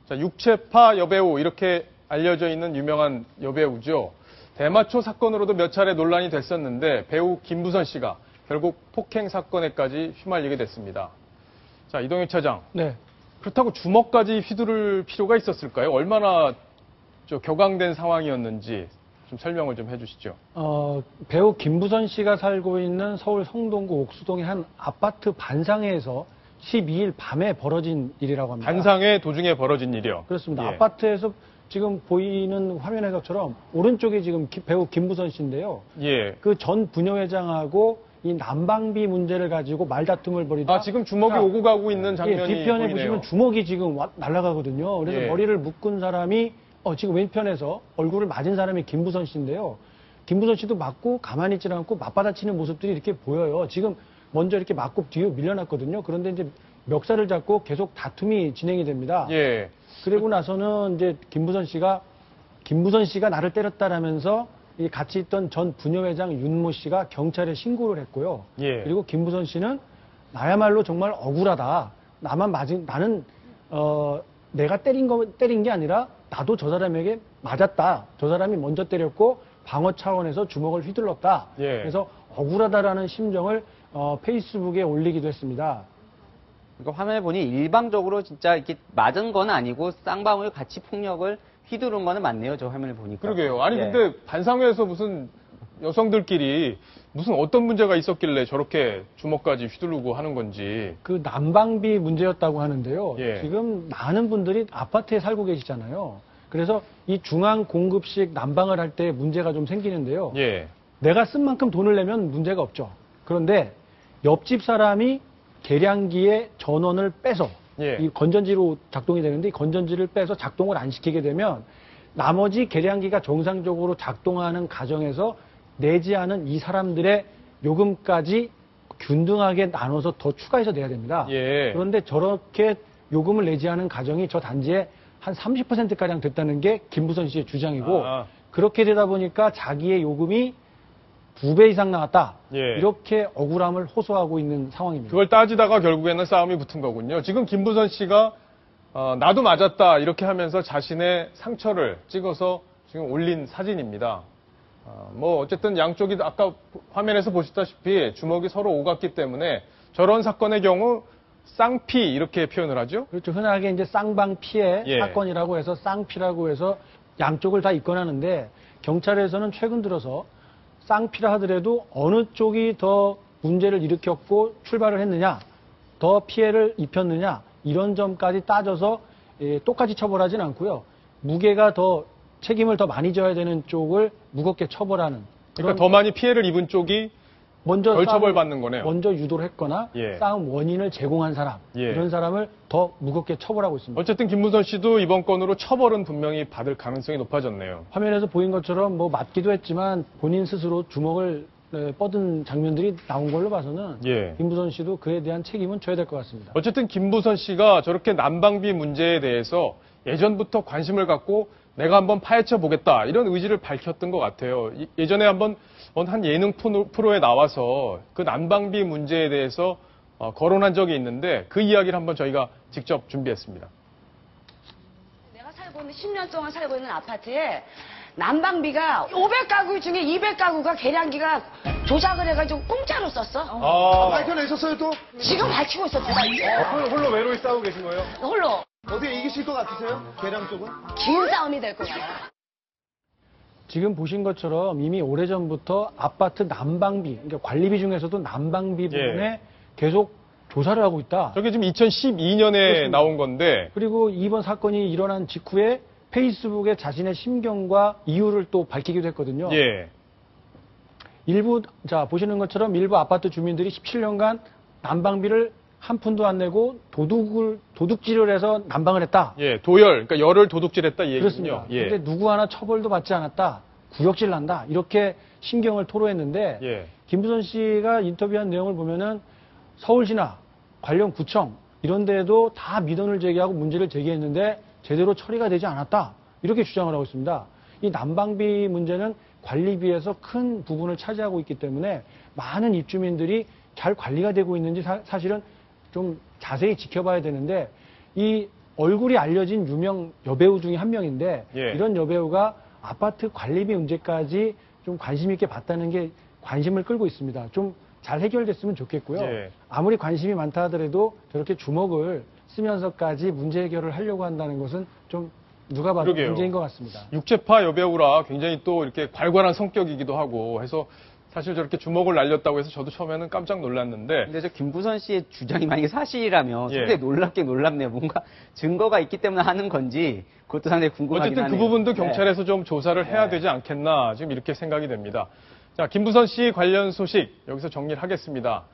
자, 육체파 여배우 이렇게 알려져 있는 유명한 여배우죠. 대마초 사건으로도 몇 차례 논란이 됐었는데 배우 김부선 씨가 결국 폭행 사건에까지 휘말리게 됐습니다. 자, 이동혁 차장. 네. 그렇다고 주먹까지 휘두를 필요가 있었을까요? 얼마나 격앙된 상황이었는지 좀 설명을 좀 해주시죠. 배우 김부선 씨가 살고 있는 서울 성동구 옥수동의 한 아파트 반상회에서 12일 밤에 벌어진 일이라고 합니다. 반상회 도중에 벌어진 일이요? 그렇습니다. 예. 아파트에서 지금 보이는 화면의 것처럼 오른쪽이 지금 배우 김부선 씨인데요. 예. 그 전 부녀회장하고 이 난방비 문제를 가지고 말다툼을 벌이다. 지금 주먹이 오고 가고 있는 장면이 뒤편에 보이네요. 보시면 주먹이 지금 날아가거든요. 그래서 예. 머리를 묶은 사람이 지금 왼편에서 얼굴을 맞은 사람이 김부선 씨인데요. 김부선 씨도 맞고 가만히 있지 않고 맞받아치는 모습들이 이렇게 보여요. 지금 먼저 이렇게 맞고 뒤로 밀려났거든요. 그런데 이제 멱살을 잡고 계속 다툼이 진행이 됩니다. 예. 그리고 나서는 이제 김부선 씨가 나를 때렸다라면서 이 같이 있던 전 부녀회장 윤모 씨가 경찰에 신고를 했고요. 예. 그리고 김부선 씨는 나야말로 정말 억울하다. 나는 내가 때린 게 아니라 나도 저 사람에게 맞았다. 저 사람이 먼저 때렸고 방어 차원에서 주먹을 휘둘렀다. 예. 그래서 억울하다라는 심정을 페이스북에 올리기도 했습니다. 그러니까 화면에 보니 일방적으로 진짜 이렇게 맞은 건 아니고 쌍방울 같이 폭력을 휘두른 거는 맞네요. 저 화면을 보니까. 그러게요. 아니 예. 근데 반상회에서 무슨 여성들끼리 무슨 어떤 문제가 있었길래 저렇게 주먹까지 휘두르고 하는 건지. 그 난방비 문제였다고 하는데요. 예. 지금 많은 분들이 아파트에 살고 계시잖아요. 그래서 이 중앙 공급식 난방을 할 때 문제가 좀 생기는데요. 예. 내가 쓴 만큼 돈을 내면 문제가 없죠. 그런데 옆집 사람이 계량기에 전원을 빼서 예. 이 건전지로 작동이 되는데 이 건전지를 빼서 작동을 안 시키게 되면 나머지 계량기가 정상적으로 작동하는 가정에서 내지 않은 이 사람들의 요금까지 균등하게 나눠서 더 추가해서 내야 됩니다. 예. 그런데 저렇게 요금을 내지 않은 가정이 저 단지에 한 30%가량 됐다는 게 김부선 씨의 주장이고 그렇게 되다 보니까 자기의 요금이 2배 이상 나왔다. 예. 이렇게 억울함을 호소하고 있는 상황입니다. 그걸 따지다가 결국에는 싸움이 붙은 거군요. 지금 김부선 씨가 나도 맞았다 이렇게 하면서 자신의 상처를 찍어서 지금 올린 사진입니다. 뭐 어쨌든 양쪽이 아까 화면에서 보셨다시피 주먹이 서로 오갔기 때문에 저런 사건의 경우 쌍피 이렇게 표현을 하죠. 그렇죠. 흔하게 이제 쌍방 피해 예. 사건이라고 해서 쌍피라고 해서 양쪽을 다 입건하는데 경찰에서는 최근 들어서 쌍피라 하더라도 어느 쪽이 더 문제를 일으켰고 출발을 했느냐, 더 피해를 입혔느냐 이런 점까지 따져서 똑같이 처벌하진 않고요. 무게가 더 책임을 더 많이 져야 되는 쪽을 무겁게 처벌하는. 그러니까 더 많이 피해를 입은 쪽이 먼저 덜 처벌받는 거네요. 먼저 유도를 했거나 예. 싸움 원인을 제공한 사람 예. 이런 사람을 더 무겁게 처벌하고 있습니다. 어쨌든 김부선 씨도 이번 건으로 처벌은 분명히 받을 가능성이 높아졌네요. 화면에서 보인 것처럼 뭐 맞기도 했지만 본인 스스로 주먹을 뻗은 장면들이 나온 걸로 봐서는 예. 김부선 씨도 그에 대한 책임은 져야 될 것 같습니다. 어쨌든 김부선 씨가 저렇게 난방비 문제에 대해서 예전부터 관심을 갖고 내가 한번 파헤쳐 보겠다 이런 의지를 밝혔던 것 같아요. 예전에 한번 한 예능 프로에 나와서 그 난방비 문제에 대해서 거론한 적이 있는데 그 이야기를 한번 저희가 직접 준비했습니다. 내가 살고 있는 10년 동안 살고 있는 아파트에 난방비가 500가구 중에 200가구가 계량기가 조작을 해가지고 공짜로 썼어. 밝혀내셨어요 또? 지금 밝히고 있어. 홀로 외로이 싸우고 계신 거예요? 홀로 어떻게 이기실 것 같으세요? 계량 쪽은? 긴 싸움이 될 거야. 지금 보신 것처럼 이미 오래전부터 아파트 난방비, 그러니까 관리비 중에서도 난방비 부분에 계속 조사를 하고 있다. 저게 지금 2012년에 그렇습니다. 나온 건데 그리고 이번 사건이 일어난 직후에 페이스북에 자신의 심경과 이유를 또 밝히기도 했거든요. 예. 보시는 것처럼 일부 아파트 주민들이 17년간 난방비를 한 푼도 안 내고 도둑질을 해서 난방을 했다. 예, 그러니까 열을 도둑질했다 이 얘기군요. 그렇습니다. 예. 근데 누구 하나 처벌도 받지 않았다. 구역질 난다. 이렇게 신경을 토로했는데 예. 김부선 씨가 인터뷰한 내용을 보면은 서울시나 관련 구청 이런 데에도 다 민원을 제기하고 문제를 제기했는데 제대로 처리가 되지 않았다. 이렇게 주장을 하고 있습니다. 이 난방비 문제는 관리비에서 큰 부분을 차지하고 있기 때문에 많은 입주민들이 잘 관리가 되고 있는지 사실은 좀 자세히 지켜봐야 되는데 이 얼굴이 알려진 유명 여배우 중에 한 명인데 예. 이런 여배우가 아파트 관리비 문제까지 좀 관심 있게 봤다는 게 관심을 끌고 있습니다. 좀 잘 해결됐으면 좋겠고요. 예. 아무리 관심이 많다 하더라도 저렇게 주먹을 쓰면서까지 문제 해결을 하려고 한다는 것은 좀 누가 봐도 그러게요. 문제인 것 같습니다. 육체파 여배우라 굉장히 또 이렇게 괄괄한 성격이기도 하고 해서 사실 저렇게 주먹을 날렸다고 해서 저도 처음에는 깜짝 놀랐는데 근데 저 김부선 씨의 주장이 만약에 사실이라면 예. 상당히 놀랍네요. 뭔가 증거가 있기 때문에 하는 건지 그것도 상당히 궁금하긴 어쨌든 하네요. 그 부분도 네. 경찰에서 좀 조사를 해야 되지 않겠나 지금 이렇게 생각이 됩니다. 자, 김부선 씨 관련 소식 여기서 정리를 하겠습니다.